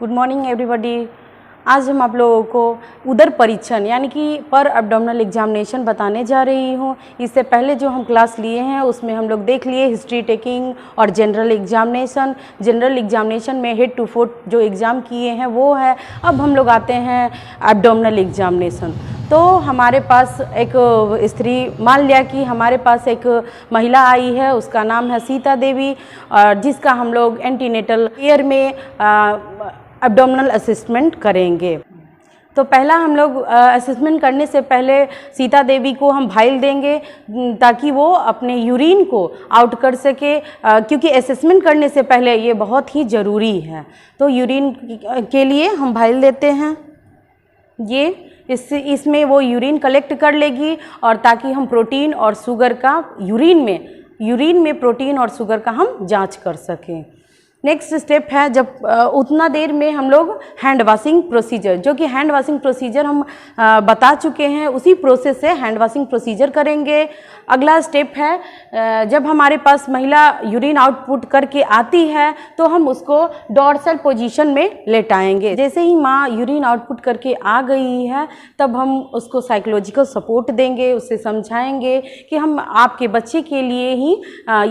Good morning everybody. आज हम आप लोगों को उदर परीक्षण यानी कि पर एब्डोमिनल एग्जामिनेशन बताने जा रही हूँ। इससे पहले जो हम क्लास लिए हैं उसमें हम लोग देख लिए हिस्ट्री टेकिंग और जनरल एग्जामिनेशन। जनरल एग्जामिनेशन में हेड टू फोर्थ जो एग्ज़ाम किए हैं वो है। अब हम लोग आते हैं एब्डोमिनल एग्जामिनेशन। तो हमारे पास एक स्त्री, मान लिया कि हमारे पास एक महिला आई है, उसका नाम है सीता देवी, जिसका हम लोग एंटीनेटल केयर में एब्डोमिनल असेसमेंट करेंगे। तो पहला हम लोग असेसमेंट करने से पहले सीता देवी को हम भाइल देंगे ताकि वो अपने यूरिन को आउट कर सके, क्योंकि असेसमेंट करने से पहले ये बहुत ही ज़रूरी है। तो यूरिन के लिए हम भाइल देते हैं। ये इसमें वो यूरिन कलेक्ट कर लेगी और ताकि हम प्रोटीन और शुगर का यूरिन में प्रोटीन और शुगर का हम जांच कर सकें। नेक्स्ट स्टेप है, जब उतना देर में हम लोग हैंड वॉशिंग प्रोसीजर, जो कि हैंड वॉशिंग प्रोसीजर हम बता चुके हैं, उसी प्रोसेस से हैंड वॉशिंग प्रोसीजर करेंगे। अगला स्टेप है, जब हमारे पास महिला यूरिन आउटपुट करके आती है तो हम उसको डॉर्सल पोजीशन में लेटाएंगे। जैसे ही माँ यूरिन आउटपुट करके आ गई है तब हम उसको साइकोलॉजिकल सपोर्ट देंगे, उससे समझाएंगे कि हम आपके बच्चे के लिए ही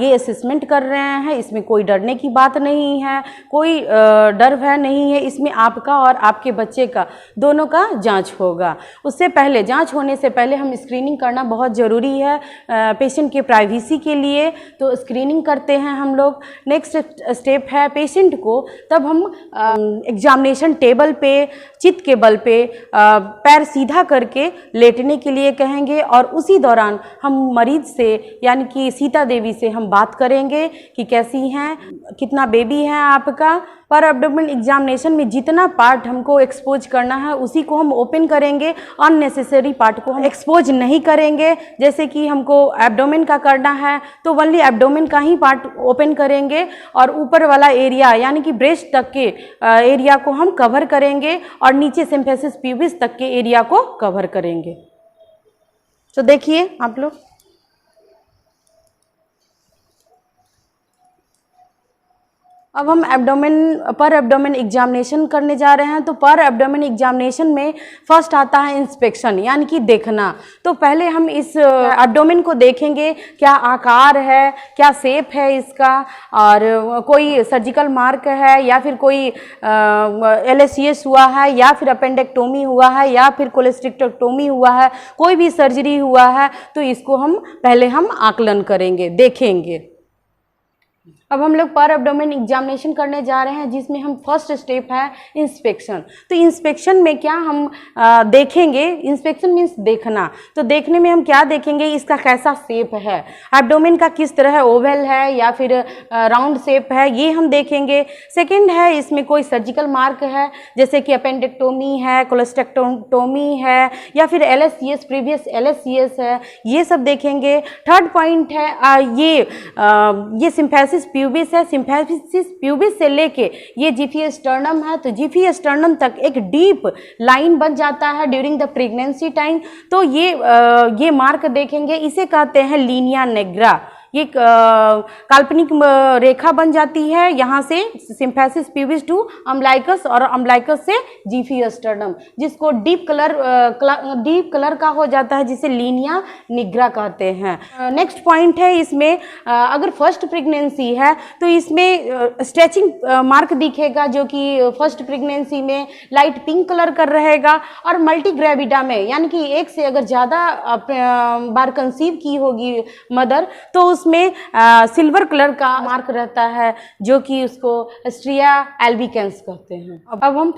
ये असेसमेंट कर रहे हैं, इसमें कोई डरने की बात नहीं है, कोई डर भय नहीं है, इसमें आपका और आपके बच्चे का दोनों का जांच होगा। उससे पहले, जांच होने से पहले हम स्क्रीनिंग करना बहुत ज़रूरी है पेशेंट के प्राइवेसी के लिए, तो स्क्रीनिंग करते हैं हम लोग। नेक्स्ट स्टेप है, पेशेंट को तब हम एग्जामिनेशन टेबल पे चित के बल पे पैर सीधा करके लेटने के लिए कहेंगे और उसी दौरान हम मरीज से यानी कि सीता देवी से हम बात करेंगे कि कैसी हैं, कितना बेबी है आपका। पर एब्डोमिनल एग्जामिनेशन में जितना पार्ट हमको एक्सपोज करना है उसी को हम ओपन करेंगे, अननेसेसरी पार्ट को हम एक्सपोज नहीं करेंगे। जैसे कि हमको एब्डोमेन का करना है तो ओनली एब्डोमेन का ही पार्ट ओपन करेंगे और ऊपर वाला एरिया यानी कि ब्रेस्ट तक के एरिया को हम कवर करेंगे और नीचे सिम्फेसिस प्यूबिस तक के एरिया को कवर करेंगे। तो देखिए आप लोग, अब हम पर एब्डोमेन एग्जामिनेशन करने जा रहे हैं। तो पर एब्डोमेन एग्जामिनेशन में फर्स्ट आता है इंस्पेक्शन यानी कि देखना। तो पहले हम इस एब्डोमेन को देखेंगे, क्या आकार है, क्या शेप है इसका, और कोई सर्जिकल मार्क है या फिर कोई LSCS हुआ है या फिर अपेंडेक्टोमी हुआ है या फिर कोलेस्टिक्टोमी हुआ है, कोई भी सर्जरी हुआ है, तो इसको हम पहले आकलन करेंगे, देखेंगे। अब हम लोग पर एब्डोमेन एग्जामिनेशन करने जा रहे हैं जिसमें हम फर्स्ट स्टेप है इंस्पेक्शन। तो इंस्पेक्शन में क्या हम देखेंगे, इंस्पेक्शन मीन्स देखना। तो देखने में हम क्या देखेंगे, इसका कैसा शेप है, एब्डोमेन का किस तरह ओवल है या फिर राउंड शेप है, ये हम देखेंगे। सेकंड है, इसमें कोई सर्जिकल मार्क है जैसे कि अपेंडेक्टोमी है, कोलेस्टेक्टोमी है या फिर LSCS, प्रीवियस LSCS है, ये सब देखेंगे। थर्ड पॉइंट है ये सिम्फेसिस प्यूबिस है। सिम्फेसिस प्यूबिस से लेके ये जीफी स्टर्नम है, तो जीफी स्टर्नम तक एक डीप लाइन बन जाता है ड्यूरिंग द प्रेगनेंसी टाइम। तो ये मार्क देखेंगे, इसे कहते हैं लीनिया नेग्रा। ये काल्पनिक रेखा बन जाती है यहाँ से सिम्फेसिस प्यूबिस टू अम्बलाइकस और अम्बलाइकस से जीफी स्टर्नम, जिसको डीप कलर का हो जाता है, जिसे लीनिया निग्रा कहते हैं। नेक्स्ट पॉइंट है, इसमें अगर फर्स्ट प्रेगनेंसी है तो इसमें स्ट्रेचिंग मार्क दिखेगा जो कि फर्स्ट प्रेगनेंसी में लाइट पिंक कलर का रहेगा, और मल्टी ग्रेविडा में यानी कि एक से अगर ज़्यादा बार कंसीव की होगी मदर तो उसमें सिल्वर कलर का मार्क रहता है जो कि उसको स्ट्रिया एल्बिकेंस कहते हैं। अब हम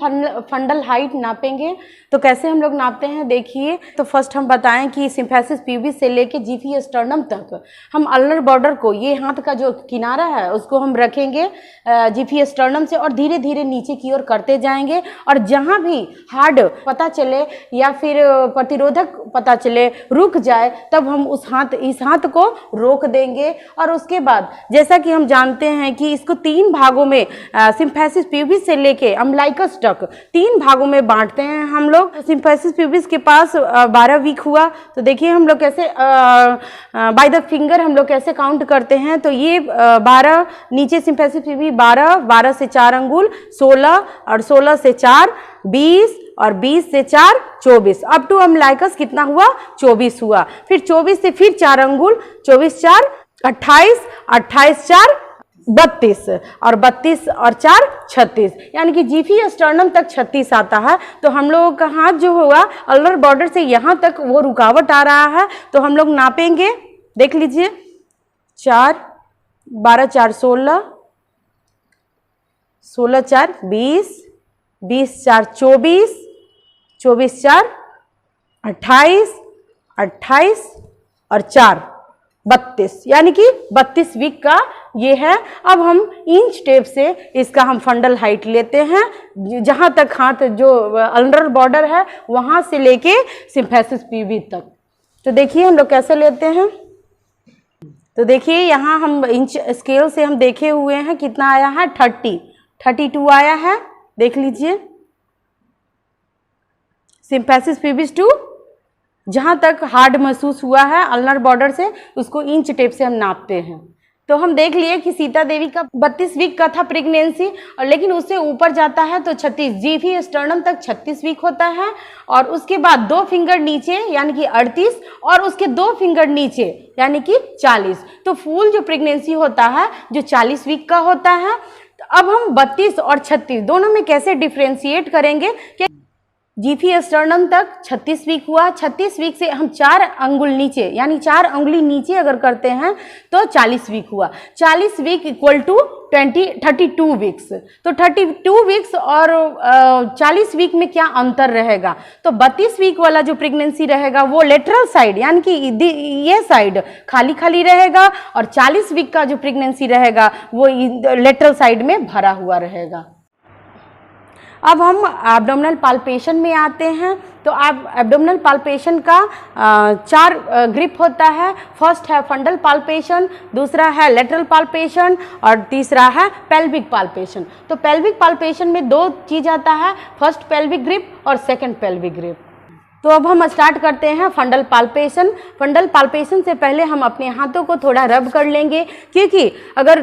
फंडल हाइट नापेंगे। तो कैसे हम लोग नापते हैं देखिए। तो फर्स्ट हम बताएं कि सिम्फेसिस प्यूबिस से लेके जीफी स्टर्नम तक हम अल्नर बॉर्डर को, ये हाथ का जो किनारा है उसको हम रखेंगे जीफी स्टर्नम से और धीरे धीरे नीचे की ओर करते जाएंगे, और जहाँ भी हार्ड पता चले या फिर प्रतिरोधक पता चले रुक जाए तब हम इस हाथ को रोक देंगे लेंगे और उसके बाद जैसा कि हम जानते हैं कि इसको 3 भागों में सिम्फेसिस प्यूबिस से लेके अम्बिलिकस तक 3 भागों में बांटते हैं हम लोग। सिम्फेसिस प्यूबिस के पास 12 वीक हुआ, तो देखिए हम लोग कैसे बाय द फिंगर हम लोग कैसे काउंट करते हैं। तो ये 12, नीचे सिम्फेसिस प्यूबिस 12, 12 से 4 अंगुल 16 और 16 से 4 20 और 20 से 4 24, अप टू अम्बिलिकस कितना हुआ 24 हुआ। फिर 24 से फिर 4 अंगुल 24 4 28, 28 4 32 और 32 और 4 36, यानी कि जीफी स्टर्नम तक 36 आता है। तो हम लोगों का हाथ जो होगा अल्नर बॉर्डर से यहाँ तक वो रुकावट आ रहा है, तो हम लोग नापेंगे। देख लीजिए 4 12 4 16, 16 4 20, 20 4 24, 24 4 28, 28 और 4 32, यानी कि 32 वीक का ये है। अब हम इंच टेप से इसका हम फंडल हाइट लेते हैं, जहाँ तक हाथ जो अल्नर बॉर्डर है वहाँ से लेके सिम्फेसिस प्यूबिस तक। तो देखिए हम लोग कैसे लेते हैं। तो देखिए यहाँ हम इंच स्केल से हम देखे हुए हैं, कितना आया है 32 आया है। देख लीजिए सिम्फेसिस प्यूबिस टू जहाँ तक हार्ड महसूस हुआ है अल्नर बॉर्डर से, उसको इंच टेप से हम नापते हैं। तो हम देख लिए कि सीता देवी का 32 वीक का था प्रेगनेंसी, और लेकिन उससे ऊपर जाता है तो 36, जीफी स्टर्नम तक 36 वीक होता है। और उसके बाद 2 फिंगर नीचे यानी कि 38 और उसके 2 फिंगर नीचे यानी कि 40। तो फुल जो प्रेगनेंसी होता है जो 40 वीक का होता है। तो अब हम 32 और 36 दोनों में कैसे डिफ्रेंशिएट करेंगे कि जीफी स्टर्नम तक 36 वीक हुआ, 36 वीक से हम 4 अंगुल नीचे यानी 4 अंगुली नीचे अगर करते हैं तो 40 वीक हुआ। 40 वीक इक्वल टू 32 वीक्स। तो 32 वीक्स और 40 वीक में क्या अंतर रहेगा। तो 32 वीक वाला जो प्रेगनेंसी रहेगा वो लेटरल साइड यानी कि ये साइड खाली खाली रहेगा, और 40 वीक का जो प्रेगनेंसी रहेगा वो लेटरल साइड में भरा हुआ रहेगा। अब हम एब्डोमिनल पाल्पेशन में आते हैं। तो आप एब्डोमिनल पाल्पेशन का 4 ग्रिप होता है। फर्स्ट है फंडल पाल्पेशन, दूसरा है लेटरल पाल्पेशन और तीसरा है पेल्विक पाल्पेशन। तो पेल्विक पाल्पेशन में 2 चीज़ आता है, फर्स्ट पेल्विक ग्रिप और सेकंड पेल्विक ग्रिप। तो अब हम स्टार्ट करते हैं फंडल पाल्पेशन। फंडल पाल्पेशन से पहले हम अपने हाथों को थोड़ा रब कर लेंगे, क्योंकि अगर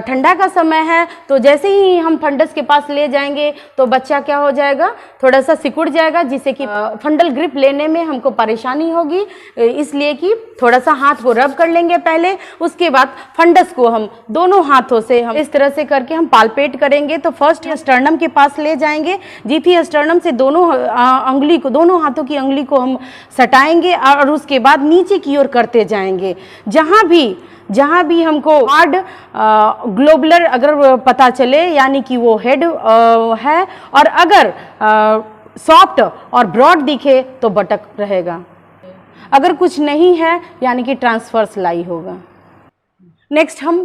ठंडा का समय है तो जैसे ही हम फंडस के पास ले जाएंगे तो बच्चा क्या हो जाएगा, थोड़ा सा सिकुड़ जाएगा, जिससे कि फंडल ग्रिप लेने में हमको परेशानी होगी। इसलिए कि थोड़ा सा हाथ को रब कर लेंगे पहले, उसके बाद फंडस को हम दोनों हाथों से हम इस तरह से करके हम पाल्पेट करेंगे। तो फर्स्ट स्टर्नम के पास ले जाएंगे, जीफी स्टर्नम से दोनों अंगुली को, दोनों हाथों की अंगुली को हम सटाएंगे और उसके बाद नीचे की ओर करते जाएंगे। जहाँ भी हमको हार्ड ग्लोबुलर अगर पता चले यानी कि वो हेड है, और अगर सॉफ्ट और ब्रॉड दिखे तो बटक रहेगा। अगर कुछ नहीं है यानी कि ट्रांसवर्स लाई होगा। नेक्स्ट हम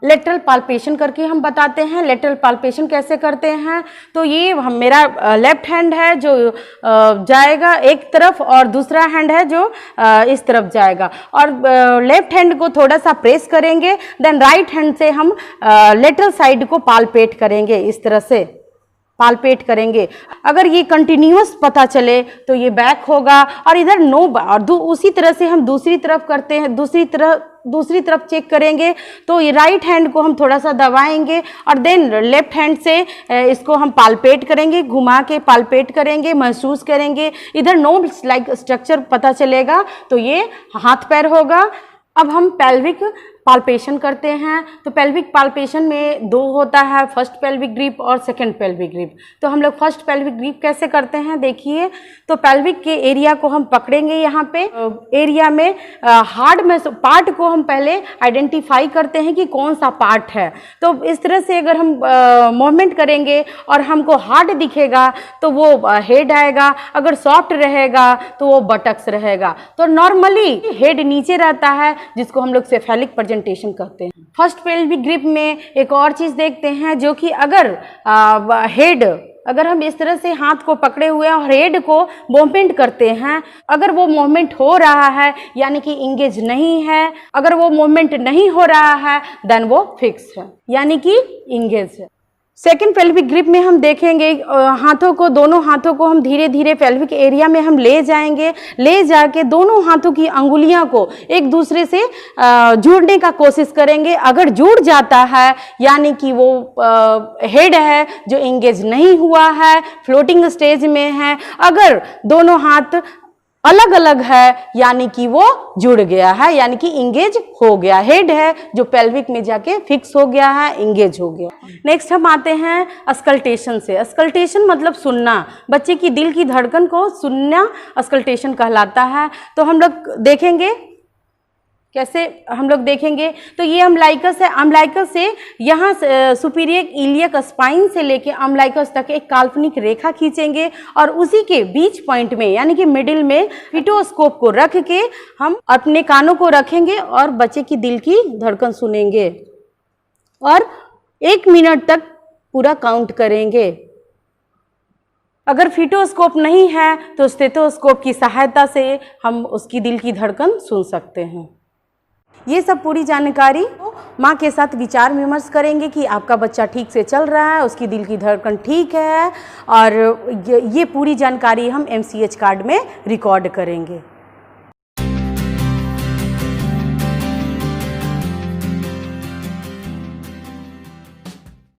लेटरल पाल्पेशन करके हम बताते हैं। लेटरल पाल्पेशन कैसे करते हैं। तो ये मेरा लेफ्ट हैंड है जो जाएगा एक तरफ, और दूसरा हैंड है जो इस तरफ जाएगा, और लेफ्ट हैंड को थोड़ा सा प्रेस करेंगे, देन राइट हैंड से हम लेटरल साइड को पाल्पेट करेंगे, इस तरह से पाल्पेट करेंगे। अगर ये कंटिन्यूअस पता चले तो ये बैक होगा, और इधर नो, और उसी तरह से हम दूसरी तरफ करते हैं, दूसरी तरफ चेक करेंगे। तो ये राइट हैंड को हम थोड़ा सा दबाएंगे और देन लेफ्ट हैंड से इसको हम पाल्पेट करेंगे, घुमा के पाल्पेट करेंगे, महसूस करेंगे। इधर नो लाइक स्ट्रक्चर पता चलेगा तो ये हाथ पैर होगा। अब हम पेल्विक पाल्पेशन करते हैं। तो पेल्विक पाल्पेशन में 2 होता है, फर्स्ट पेल्विक ग्रिप और सेकंड पेल्विक ग्रिप। तो हम लोग फर्स्ट पेल्विक ग्रिप कैसे करते हैं देखिए। तो पेल्विक के एरिया को हम पकड़ेंगे, यहाँ पे एरिया में हार्ड में पार्ट को हम पहले आइडेंटिफाई करते हैं कि कौन सा पार्ट है। तो इस तरह से अगर हम मूवमेंट करेंगे और हमको हार्ड दिखेगा तो वो हेड आएगा, अगर सॉफ्ट रहेगा तो वो बटक्स रहेगा। तो नॉर्मली हेड नीचे रहता है, जिसको हम लोग सेफेलिक प्रेजेंटेशन कहते हैं। फर्स्ट पेल्विक ग्रिप में एक और चीज़ देखते हैं, जो कि अगर हेड अगर हम इस तरह से हाथ को पकड़े हुए और हेड को मूवमेंट करते हैं, अगर वो मूवमेंट हो रहा है यानी कि इंगेज नहीं है, अगर वो मूवमेंट नहीं हो रहा है देन वो फिक्स है यानी कि इंगेज है। सेकेंड पेल्विक ग्रिप में हम देखेंगे हाथों को, दोनों हाथों को हम धीरे धीरे पेल्विक एरिया में हम ले जाएंगे, ले जाके दोनों हाथों की अंगुलियां को एक दूसरे से जोड़ने का कोशिश करेंगे। अगर जुड़ जाता है यानी कि वो हेड है जो इंगेज नहीं हुआ है, फ्लोटिंग स्टेज में है। अगर दोनों हाथ अलग अलग है यानी कि वो जुड़ गया है यानी कि इंगेज हो गया, हेड है जो पेल्विक में जाके फिक्स हो गया है, इंगेज हो गया। नेक्स्ट हम आते हैं अस्कल्टेशन से। अस्कल्टेशन मतलब सुनना, बच्चे की दिल की धड़कन को सुनना अस्कल्टेशन कहलाता है। तो हम लोग देखेंगे कैसे, हम लोग देखेंगे तो ये अम्बलाइकस है। अम्बलाइकस से यहाँ सुपीरियर इलियक स्पाइन से लेके अम्बलाइकस तक एक काल्पनिक रेखा खींचेंगे और उसी के बीच पॉइंट में यानी कि मिडिल में फिटोस्कोप को रख के हम अपने कानों को रखेंगे और बच्चे की दिल की धड़कन सुनेंगे और 1 मिनट तक पूरा काउंट करेंगे। अगर फिटोस्कोप नहीं है तो स्टेथोस्कोप की सहायता से हम उसकी दिल की धड़कन सुन सकते हैं। ये सब पूरी जानकारी माँ के साथ विचार विमर्श करेंगे कि आपका बच्चा ठीक से चल रहा है, उसकी दिल की धड़कन ठीक है, और ये पूरी जानकारी हम MCH कार्ड में रिकॉर्ड करेंगे।